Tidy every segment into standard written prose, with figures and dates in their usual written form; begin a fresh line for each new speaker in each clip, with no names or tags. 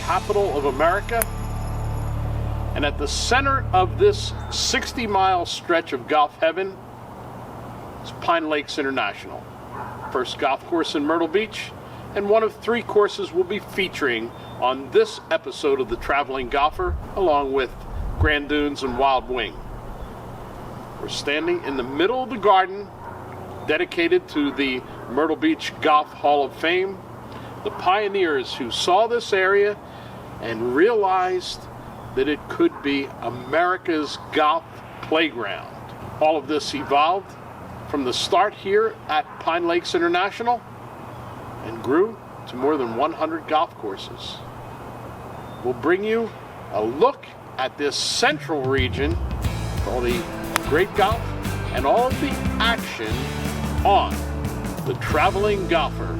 capital of America. And at the center of this 60-mile stretch of golf heaven is Pine Lakes International. First golf course in Myrtle Beach, and one of 3 courses we'll be featuring on this episode of The Traveling Golfer, along with Grand Dunes and Wild Wing. We're standing in the middle of the garden dedicated to the Myrtle Beach Golf Hall of Fame, the pioneers who saw this area and realized that it could be America's golf playground. All of this evolved from the start here at Pine Lakes International and grew to more than 100 golf courses. We'll bring you a look at this central region, all the great golf and all of the action on The Traveling Golfer.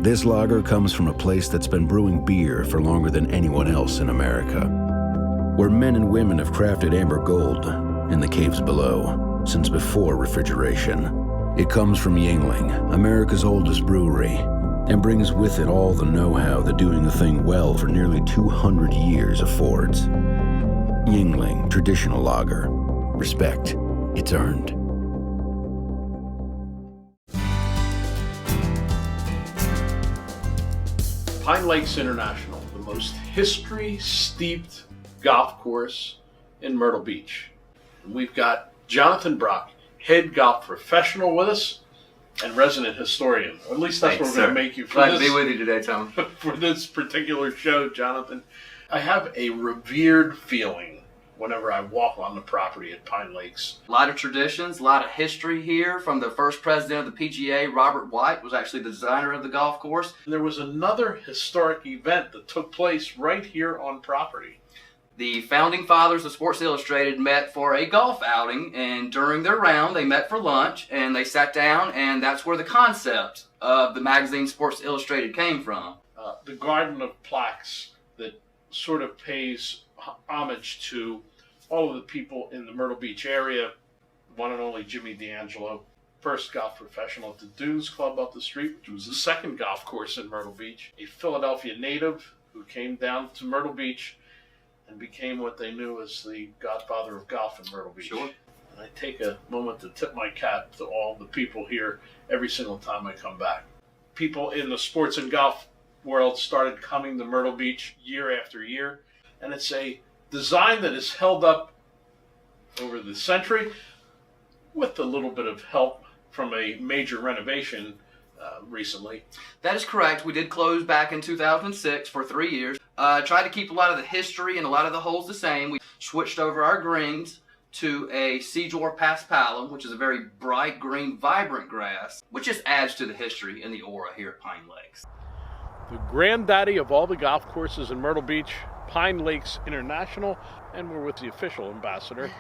This lager comes from a place that's been brewing beer for longer than anyone else in America, where men and women have crafted amber gold in the caves below since before refrigeration. It comes from Yuengling, America's oldest brewery, and brings with it all the know-how that doing the thing well for nearly 200 years affords. Yuengling Traditional Lager. Respect. It's earned.
Pine Lakes International, the most history-steeped golf course in Myrtle Beach. And we've got Jonathan Brock, head golf professional, with us, and resident historian. Or at least that's what we're going to make you for
Glad
this.
to be with you today, Tom.
For this particular show, Jonathan. I have a revered feeling whenever I walk on the property at Pine Lakes.
A lot of traditions, a lot of history here. From the first president of the PGA, Robert White, was actually the designer of the golf course.
There was another historic event that took place right here on property.
The founding fathers of Sports Illustrated met for a golf outing, and during their round, they met for lunch, and they sat down, and that's where the concept of the magazine Sports Illustrated came from.
The garden of plaques that sort of pays homage to all of the people in the Myrtle Beach area. One and only Jimmy D'Angelo, first golf professional at the Dunes Club up the street, which was the second golf course in Myrtle Beach. A Philadelphia native who came down to Myrtle Beach and became what they knew as the godfather of golf in Myrtle Beach.
Sure.
And I take a moment to tip my cap to all the people here every single time I come back. People in the sports and golf world started coming to Myrtle Beach year after year, and it's a design that is held up over the century with a little bit of help from a major renovation recently.
That is correct. We did close back in 2006 for 3 years. Tried to keep a lot of the history and a lot of the holes the same. We switched over our greens to a Seajor Paspalum, which is a very bright green, vibrant grass, which just adds to the history and the aura here at Pine Lakes.
The granddaddy of all the golf courses in Myrtle Beach, Pine Lakes International, and we're with the official ambassador,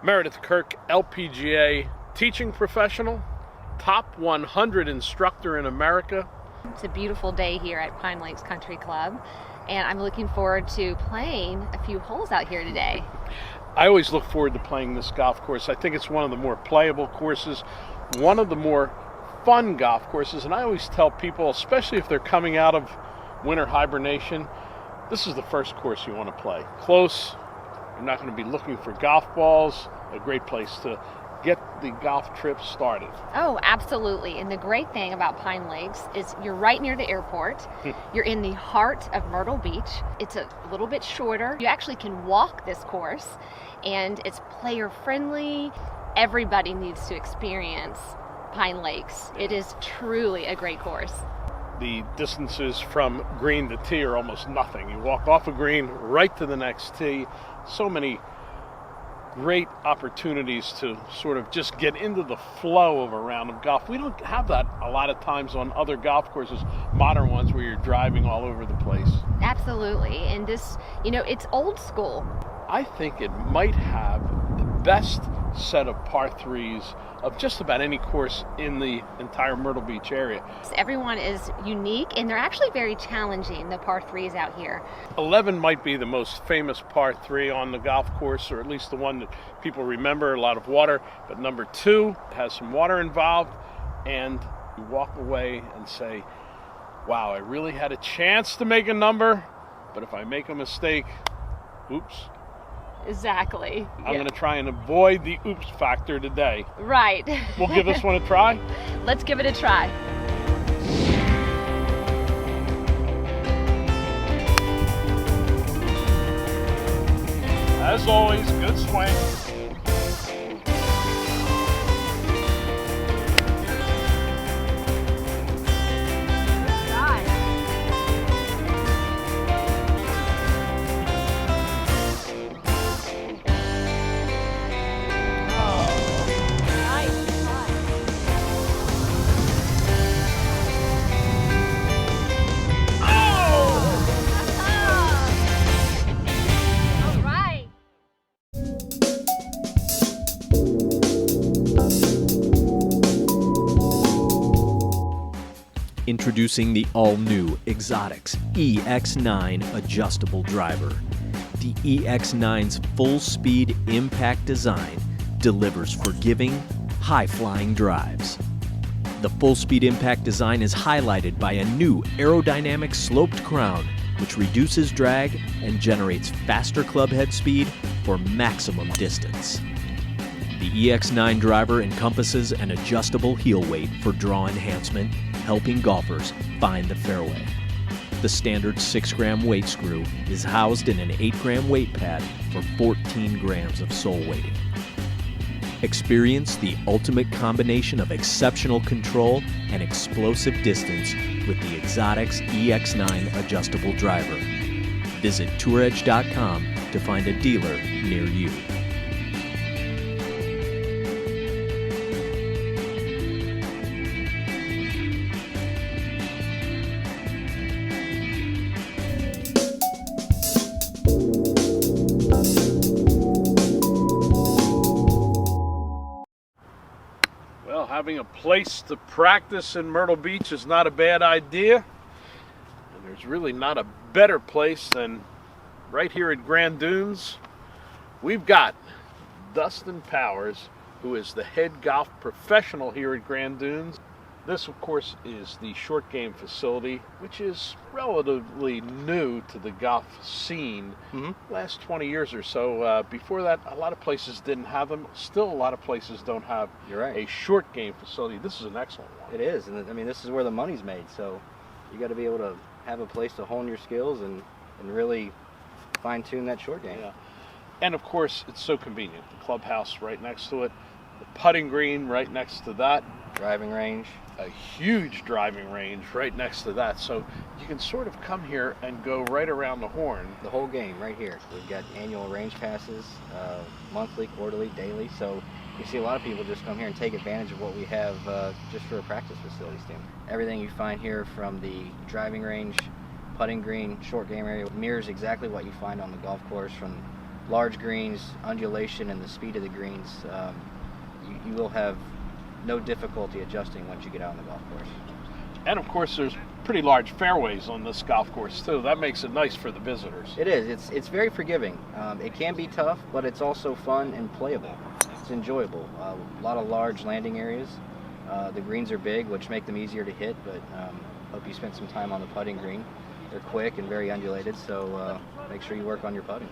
Meredith Kirk, LPGA teaching professional, top 100 instructor in America.
It's a beautiful day here at Pine Lakes Country Club, and I'm looking forward to playing a few holes out here today.
I always look forward to playing this golf course. I think it's one of the more playable courses, one of the more fun golf courses, and I always tell people, especially if they're coming out of winter hibernation, this is the first course you want to play. Close, you're not going to be looking for golf balls, a great place to get the golf trip started.
Oh, absolutely. And the great thing about Pine Lakes is you're right near the airport. You're in the heart of Myrtle Beach. It's a little bit shorter. You actually can walk this course, and it's player friendly. Everybody needs to experience Pine Lakes. It is truly a great course.
The distances from green to tee are almost nothing. You walk off a green right to the next tee. So many great opportunities to sort of just get into the flow of a round of golf. We don't have that a lot of times on other golf courses, modern ones where you're driving all over the place.
Absolutely. And this, it's old school.
I think it might have the best set of par threes of just about any course in the entire Myrtle Beach area.
Everyone is unique, and they're actually very challenging, the par threes out here.
11 might be the most famous par three on the golf course, or at least the one that people remember, a lot of water. But number 2 has some water involved, and you walk away and say, Wow, I really had a chance to make a number, but if I make a mistake, oops.
Exactly.
I'm going to try and avoid the oops factor today.
Right.
We'll give this one a try?
Let's give it a try.
As always, good swing.
Introducing the all-new Exotics EX9 adjustable driver. The EX9's full-speed impact design delivers forgiving, high-flying drives. The full-speed impact design is highlighted by a new aerodynamic sloped crown, which reduces drag and generates faster club head speed for maximum distance. The EX9 driver encompasses an adjustable heel weight for draw enhancement, helping golfers find the fairway. The standard 6-gram weight screw is housed in an 8-gram weight pad for 14 grams of sole weighting. Experience the ultimate combination of exceptional control and explosive distance with the Exotics EX9 adjustable driver. Visit touredge.com to find a dealer near you.
Well, having a place to practice in Myrtle Beach is not a bad idea. And there's really not a better place than right here at Grand Dunes. We've got Dustin Powers, who is the head golf professional here at Grand Dunes. This, of course, is the short game facility, which is relatively new to the golf scene. Last 20 years or so. Before that, a lot of places didn't have them. Still, a lot of places don't have a short game facility. This is an excellent one.
It is, and I mean, this is where the money's made. So you got to be able to have a place to hone your skills and really fine-tune that short game.
Yeah. And of course, it's so convenient. The clubhouse right next to it, the putting green right next to that,
Driving range.
a huge driving range right next to that. So you can sort of come here and go right around the horn.
The whole game right here. We've got annual range passes, monthly, quarterly, daily. So you see a lot of people just come here and take advantage of what we have just for a practice facility standpoint. Everything you find here, from the driving range, putting green, short game area, mirrors exactly what you find on the golf course, from large greens, undulation, and the speed of the greens. You will have no difficulty adjusting once you get out on the golf course.
And of course, there's pretty large fairways on this golf course too. That makes it nice for the visitors.
It is. It's very forgiving. It can be tough, but it's also fun and playable. It's enjoyable. A lot of large landing areas. The greens are big, which make them easier to hit, but hope you spent some time on the putting green. They're quick and very undulated, so make sure you work on your putting.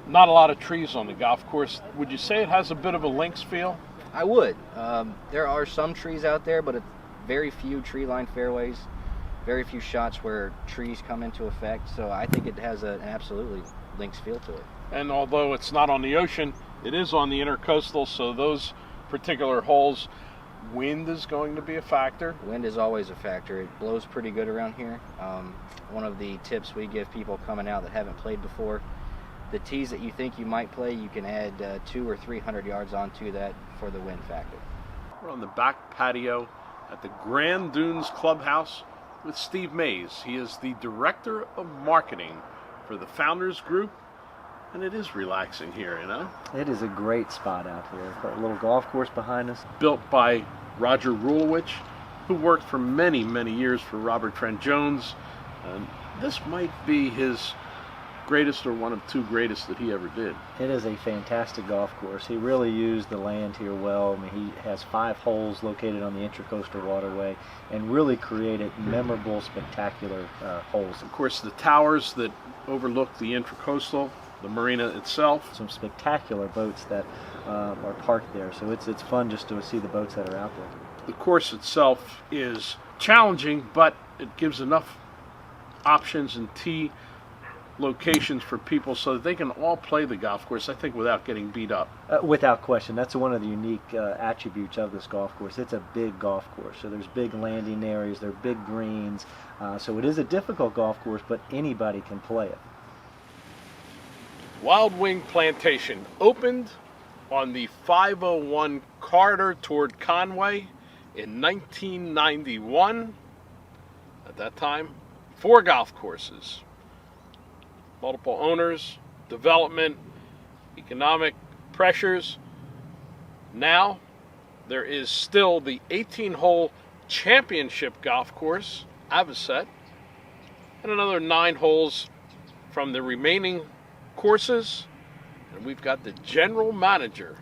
Not a lot of trees on the golf course. Would you say it has a bit of a links feel?
I would. There are some trees out there, but it's very few tree-lined fairways, very few shots where trees come into effect, so I think it has an absolutely links feel to it.
And although it's not on the ocean, it is on the intercoastal, so those particular holes, wind is going to be a factor.
Wind is always a factor. It blows pretty good around here. One of the tips we give people coming out that haven't played before, the tees that you think you might play, you can add 200 or 300 yards onto that for the wind factor.
We're on the back patio at the Grand Dunes Clubhouse with Steve Mays. He is the Director of Marketing for the Founders Group, and it is relaxing here, you know?
It is a great spot out here. Got a little golf course behind us.
Built by Roger Rulewich, who worked for many, many years for Robert Trent Jones. And this might be his greatest or one of two greatest that he ever did.
It is a fantastic golf course. He really used the land here well. I mean, he has 5 holes located on the Intracoastal Waterway and really created memorable, spectacular holes.
Of course, the towers that overlook the Intracoastal, the marina itself.
Some spectacular boats that are parked there, so it's fun just to see the boats that are out there.
The course itself is challenging, but it gives enough options and tee locations for people so that they can all play the golf course, I think, without getting beat up.
Without question, that's one of the unique attributes of this golf course. It's a big golf course, so there's big landing areas, there are big greens, so it is a difficult golf course, but anybody can play it.
Wild Wing Plantation opened on the 501 corridor toward Conway in 1991. At that time, 4 golf courses. Multiple owners, development, economic pressures. Now, there is still the 18-hole championship golf course, Avocet, and another 9 holes from the remaining courses. And we've got the general manager,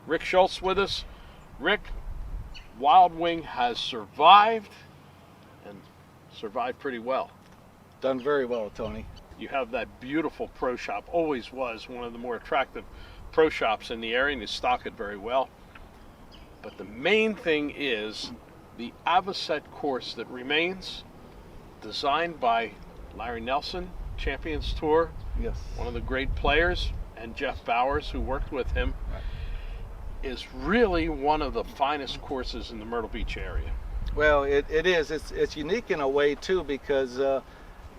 Rick Schultz, with us. Rick, Wild Wing has survived, and survived pretty well.
Done very well, Tony.
You have that beautiful pro shop, always was one of the more attractive pro shops in the area, and you stock it very well. But the main thing is the Avocet course that remains, designed by Larry Nelson, Champions Tour,
Yes.
one of the great players, and Jeff Bowers, who worked with him, is really one of the finest courses in the Myrtle Beach area.
Well, it is. It's unique in a way, too, because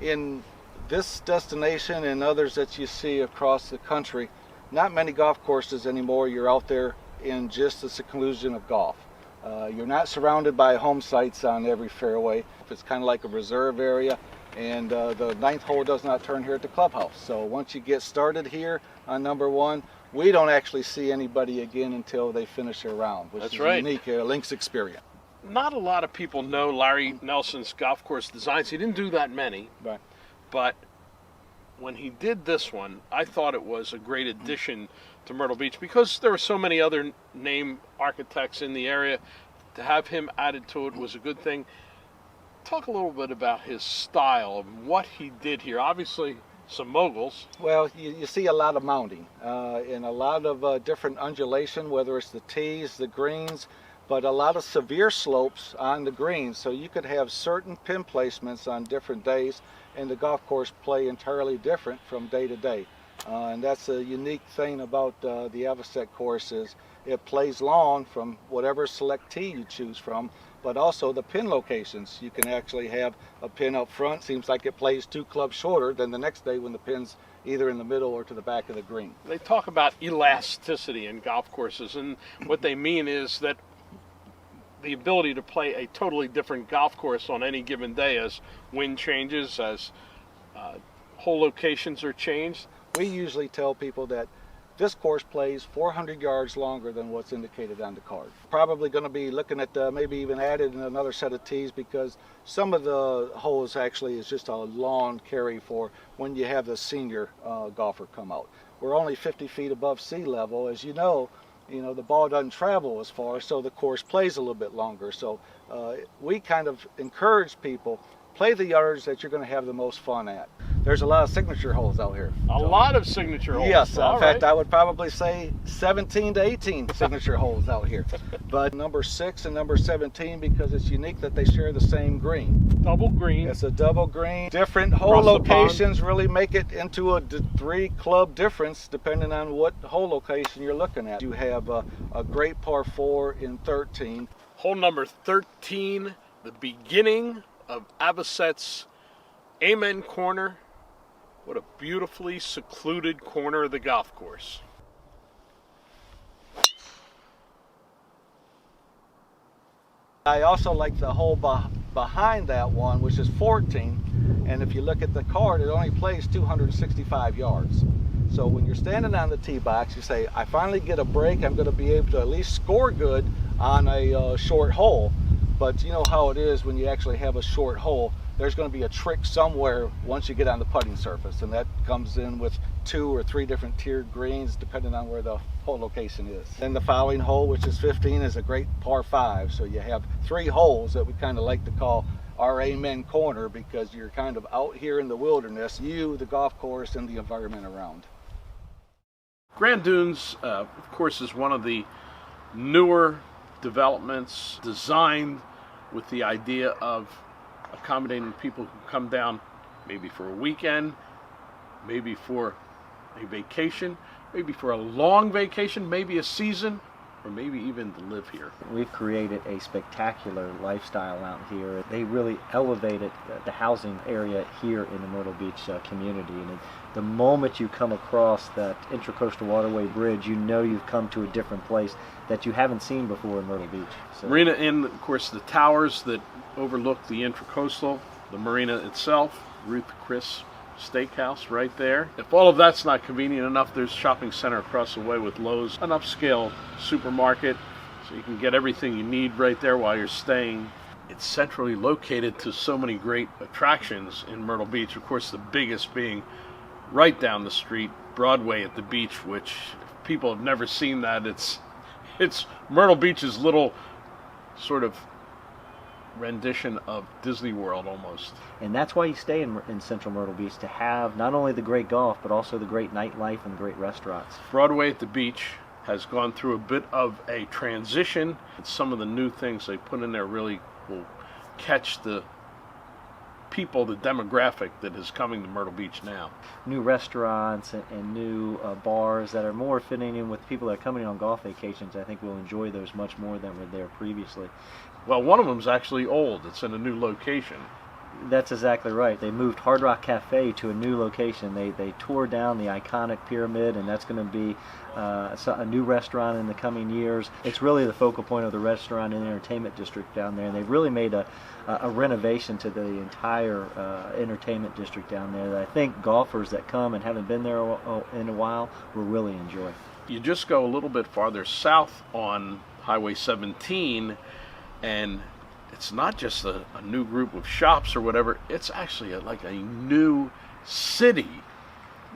in this destination and others that you see across the country, not many golf courses anymore. You're out there in just the seclusion of golf. You're not surrounded by home sites on every fairway. It's kind of like a reserve area, and the 9th hole does not turn here at the clubhouse. So once you get started here on number 1, we don't actually see anybody again until they finish their round, which
That's
is
right.
a unique links experience.
Not a lot of people know Larry Nelson's golf course designs. He didn't do that many,
Right.
but when he did this one, I thought it was a great addition to Myrtle Beach because there were so many other name architects in the area. To have him added to it was a good thing. Talk a little bit about his style of what he did here. Obviously, some moguls.
Well, you see a lot of mounding and a lot of different undulation, whether it's the tees, the greens, but a lot of severe slopes on the greens. So you could have certain pin placements on different days, and the golf course play entirely different from day to day. And that's a unique thing about the Avocet course is it plays long from whatever select tee you choose from, but also the pin locations. You can actually have a pin up front. Seems like it plays 2 clubs shorter than the next day when the pin's either in the middle or to the back of the green.
They talk about elasticity in golf courses, and what they mean is that the ability to play a totally different golf course on any given day as wind changes, as hole locations are changed.
We usually tell people that this course plays 400 yards longer than what's indicated on the card. Probably going to be looking at maybe even added in another set of tees because some of the holes actually is just a lawn carry for when you have the senior golfer come out. We're only 50 feet above sea level. As you know, the ball doesn't travel as far, so the course plays a little bit longer. So we kind of encourage people, play the yards that you're going to have the most fun at. There's a lot of signature holes out here.
A lot of signature holes.
Yes,
All
in fact,
right.
I would probably say 17 to 18 signature holes out here. But number 6 and number 17, because it's unique that they share the same green.
Double green.
It's a double green. Different hole
Across the
locations really make it into a 3 club difference depending on what hole location you're looking at. You have a great par 4 in 13.
Hole number 13, the beginning of Avocet's Amen Corner. What a beautifully secluded corner of the golf course.
I also like the hole behind that one, which is 14. And if you look at the card, it only plays 265 yards. So when you're standing on the tee box, you say, I finally get a break. I'm going to be able to at least score good on a short hole. But you know how it is when you actually have a short hole. there's going to be a trick somewhere once you get on the putting surface, and that comes in with 2 or 3 different tiered greens depending on where the hole location is. And the following hole, which is 15, is a great par 5, so you have 3 holes that we kind of like to call our amen corner, because you're kind of out here in the wilderness, you, the golf course, and the environment around.
Grand Dunes, of course, is one of the newer developments designed with the idea of accommodating people who come down maybe for a weekend, maybe for a vacation, maybe for a long vacation, maybe a season, or maybe even to live here.
We've created a spectacular lifestyle out here. They really elevated the housing area here in the Myrtle Beach community. And the moment you come across that Intracoastal Waterway Bridge, you know you've come to a different place that you haven't seen before in Myrtle Beach. So,
Marina Inn, of course, the towers that overlook the Intracoastal, the marina itself, Ruth Chris Steakhouse right there. If all of that's not convenient enough, there's a shopping center across the way with Lowe's, an upscale supermarket, so you can get everything you need right there while you're staying. It's centrally located to so many great attractions in Myrtle Beach, of course the biggest being right down the street, Broadway at the beach, which if people have never seen that, it's Myrtle Beach's little sort of rendition of Disney World almost.
and that's why you stay in Central Myrtle Beach, to have not only the great golf, but also the great nightlife and the great restaurants.
Broadway at the beach has gone through a bit of a transition. Some of the new things they put in there really will catch the people, the demographic that is coming to Myrtle Beach now.
New restaurants and new bars that are more fitting in with people that are coming on golf vacations. I think will enjoy those much more than were there previously.
Well, one of them's actually old. It's in a new location.
That's exactly right. They moved Hard Rock Cafe to a new location. They tore down the iconic pyramid, and that's going to be a new restaurant in the coming years. It's really the focal point of the restaurant and entertainment district down there, and they've really made a renovation to the entire entertainment district down there that I think golfers that come and haven't been there in a while will really enjoy.
You just go a little bit farther south on Highway 17, and it's not just a new group of shops or whatever, it's actually like a new city,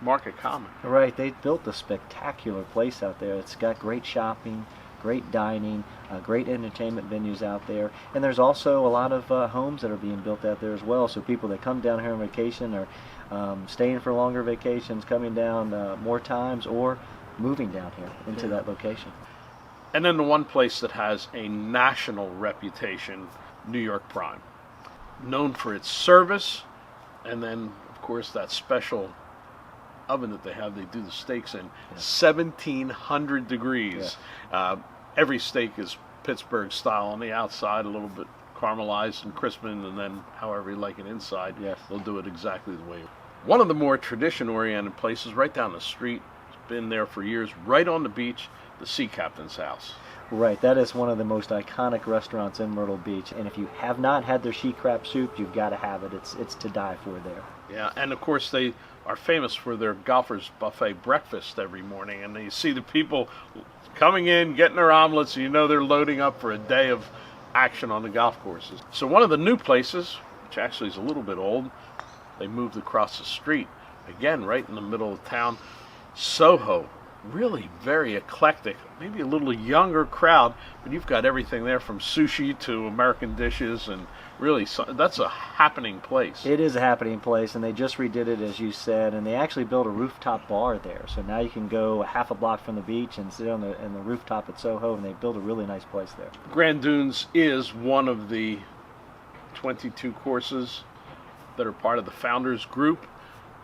Market Common.
Right, they built a spectacular place out there. It's got great shopping, great dining, great entertainment venues out there, and there's also a lot of homes that are being built out there as well, so people that come down here on vacation are staying for longer vacations, coming down more times, or moving down here into that location.
And then the one place that has a national reputation, New York Prime. Known for its service, and then, of course, that special oven that they have, they do the steaks in, 1,700 degrees.
Yeah.
Every steak is Pittsburgh style on the outside, a little bit caramelized and crispened, and then however you like it inside,
Yes.
they'll do it exactly the way. One of the more tradition-oriented places right down the street, it's been there for years, right on the beach, the Sea Captain's House.
Right, that is one of the most iconic restaurants in Myrtle Beach, and if you have not had their she crab soup, you've got to have it. It's to die for there.
Yeah, and of course they are famous for their golfers buffet breakfast every morning, and you see the people coming in, getting their omelets, and you know they're loading up for a day of action on the golf courses. So one of the new places, which actually is a little bit old, they moved across the street, again right in the middle of town, Soho. Really very eclectic, maybe a little younger crowd, but you've got everything there from sushi to American dishes, and really that's a happening place.
It is a happening place, and they just redid it, as you said, and they actually built a rooftop bar there. So now you can go half a block from the beach and sit on the rooftop at Soho, and they built a really nice place there.
Grand Dunes is one of the 22 courses that are part of the Founders Group,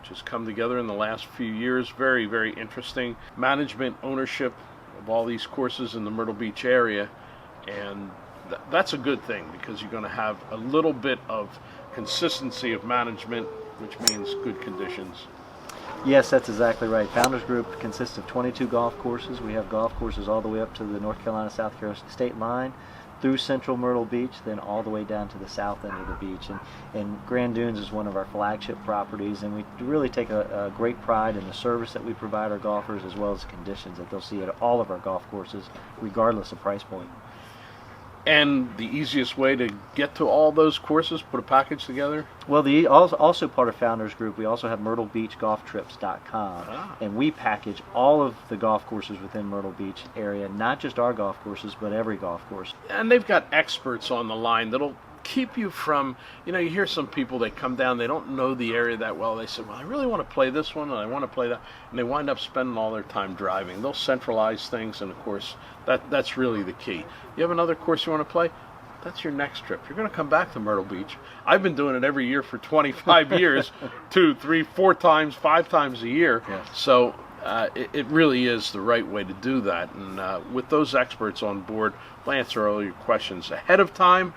which has come together in the last few years. Very, very interesting. Management, ownership of all these courses in the Myrtle Beach area, and that's a good thing because you're going to have a little bit of consistency of management, which means good conditions.
Yes, that's exactly right. Founders Group consists of 22 golf courses. We have golf courses all the way up to the North Carolina-South Carolina state line, through Central Myrtle Beach, then all the way down to the south end of the beach. And Grand Dunes is one of our flagship properties, and we really take a great pride in the service that we provide our golfers, as well as the conditions that they'll see at all of our golf courses, regardless of price point.
And the easiest way to get to all those courses, put a package together?
Well, also part of Founders Group, we also have MyrtleBeachGolfTrips.com, and we package all of the golf courses within Myrtle Beach area, not just our golf courses, but every golf course.
And they've got experts on the line that'll keep you from, you hear some people, they come down, they don't know the area that well. They say, well, I really want to play this one, and I want to play that, and they wind up spending all their time driving. They'll centralize things, and of course, that's really the key. You have another course you want to play? That's your next trip. You're going to come back to Myrtle Beach. I've been doing it every year for 25 years, 2, 3, 4 times, 5 times a year.
Yes.
So it really is the right way to do that. And with those experts on board, they'll answer all your questions ahead of time,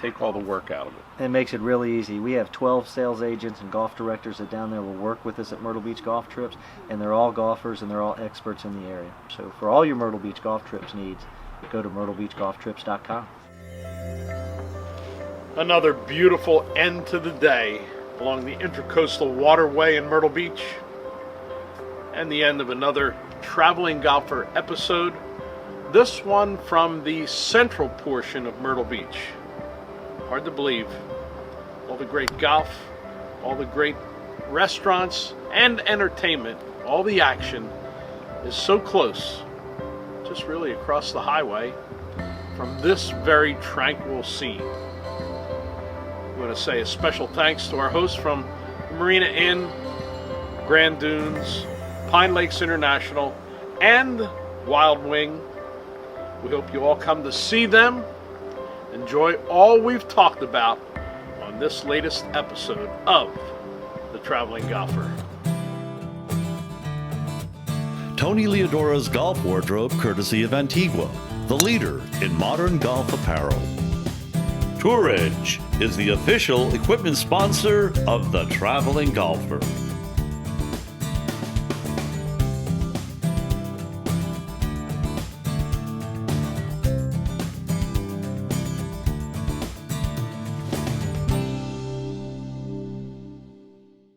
take all the work out of it.
It makes it really easy. We have 12 sales agents and golf directors that down there will work with us at Myrtle Beach Golf Trips, and they're all golfers and they're all experts in the area. So for all your Myrtle Beach Golf Trips needs, go to MyrtleBeachGolfTrips.com.
Another beautiful end to the day along the Intracoastal Waterway in Myrtle Beach, and the end of another Traveling Golfer episode. This one from the central portion of Myrtle Beach. Hard to believe. All the great golf, all the great restaurants and entertainment, all the action is so close, just really across the highway from this very tranquil scene. I want to say a special thanks to our hosts from the Marina Inn, Grand Dunes, Pine Lakes International, and Wild Wing. We hope you all come to see them. Enjoy all we've talked about on this latest episode of The Traveling Golfer.
Tony Leodora's Golf Wardrobe, courtesy of Antigua, the leader in modern golf apparel. Tour Edge is the official equipment sponsor of The Traveling Golfer.